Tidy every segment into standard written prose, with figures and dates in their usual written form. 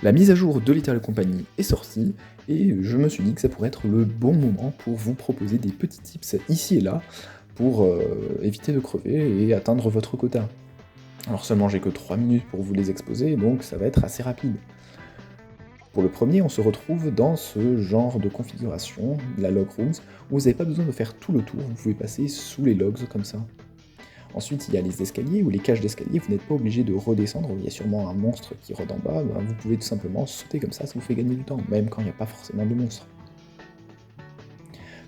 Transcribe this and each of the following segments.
La mise à jour de Little Company est sortie et je me suis dit que ça pourrait être le bon moment pour vous proposer des petits tips ici et là pour éviter de crever et atteindre votre quota. Alors seulement j'ai que 3 minutes pour vous les exposer, donc ça va être assez rapide. Pour le premier, on se retrouve dans ce genre de configuration, la log rooms, où vous n'avez pas besoin de faire tout le tour, vous pouvez passer sous les logs comme ça. Ensuite, il y a les escaliers ou les cages d'escalier, vous n'êtes pas obligé de redescendre, il y a sûrement un monstre qui rôde en bas, vous pouvez tout simplement sauter comme ça vous fait gagner du temps, même quand il n'y a pas forcément de monstre.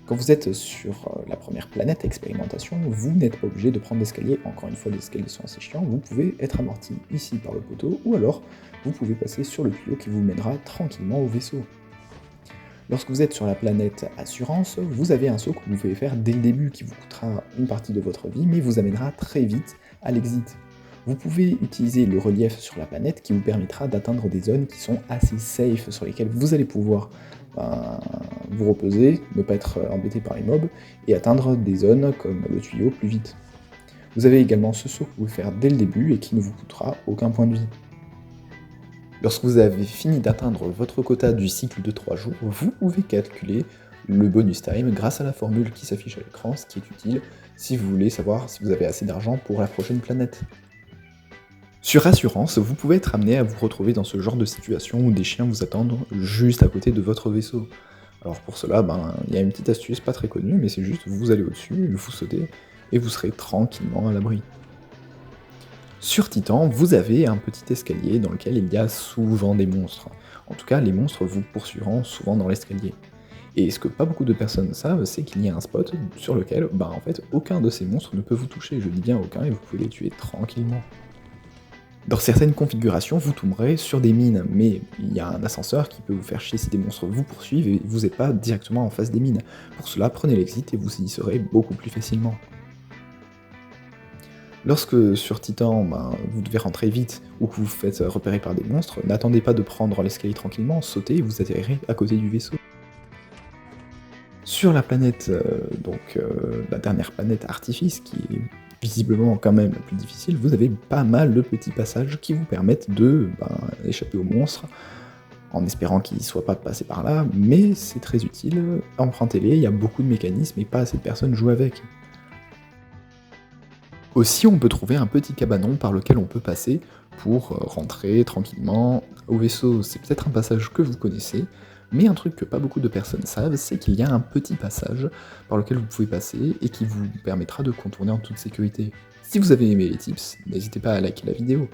Quand vous êtes sur la première planète expérimentation, vous n'êtes pas obligé de prendre l'escalier, encore une fois les escaliers sont assez chiants, vous pouvez être amorti ici par le poteau, ou alors vous pouvez passer sur le tuyau qui vous mènera tranquillement au vaisseau. Lorsque vous êtes sur la planète Assurance, vous avez un saut que vous pouvez faire dès le début qui vous coûtera une partie de votre vie, mais vous amènera très vite à l'exit. Vous pouvez utiliser le relief sur la planète qui vous permettra d'atteindre des zones qui sont assez safe, sur lesquelles vous allez pouvoir vous reposer, ne pas être embêté par les mobs, et atteindre des zones comme le tuyau plus vite. Vous avez également ce saut que vous pouvez faire dès le début et qui ne vous coûtera aucun point de vie. Lorsque vous avez fini d'atteindre votre quota du cycle de 3 jours, vous pouvez calculer le bonus time grâce à la formule qui s'affiche à l'écran, ce qui est utile si vous voulez savoir si vous avez assez d'argent pour la prochaine planète. Sur Assurance, vous pouvez être amené à vous retrouver dans ce genre de situation où des chiens vous attendent juste à côté de votre vaisseau. Alors pour cela, il y a une petite astuce pas très connue, mais c'est juste vous allez au-dessus, vous sautez, et vous serez tranquillement à l'abri. Sur Titan, vous avez un petit escalier dans lequel il y a souvent des monstres. En tout cas, les monstres vous poursuivront souvent dans l'escalier. Et ce que pas beaucoup de personnes savent, c'est qu'il y a un spot sur lequel, en fait, aucun de ces monstres ne peut vous toucher. Je dis bien aucun, et vous pouvez les tuer tranquillement. Dans certaines configurations, vous tomberez sur des mines, mais il y a un ascenseur qui peut vous faire chier si des monstres vous poursuivent et vous n'êtes pas directement en face des mines. Pour cela, prenez l'exit et vous y serez beaucoup plus facilement. Lorsque sur Titan, vous devez rentrer vite ou que vous vous faites repérer par des monstres, n'attendez pas de prendre l'escalier tranquillement, sautez et vous atterrirez à côté du vaisseau. Sur la planète, la dernière planète Artifice, qui est visiblement quand même la plus difficile, vous avez pas mal de petits passages qui vous permettent de échapper aux monstres, en espérant qu'ils ne soient pas passés par là, mais c'est très utile, empruntez-les, il y a beaucoup de mécanismes et pas assez de personnes jouent avec. Aussi, on peut trouver un petit cabanon par lequel on peut passer pour rentrer tranquillement au vaisseau. C'est peut-être un passage que vous connaissez, mais un truc que pas beaucoup de personnes savent, c'est qu'il y a un petit passage par lequel vous pouvez passer et qui vous permettra de contourner en toute sécurité. Si vous avez aimé les tips, n'hésitez pas à liker la vidéo.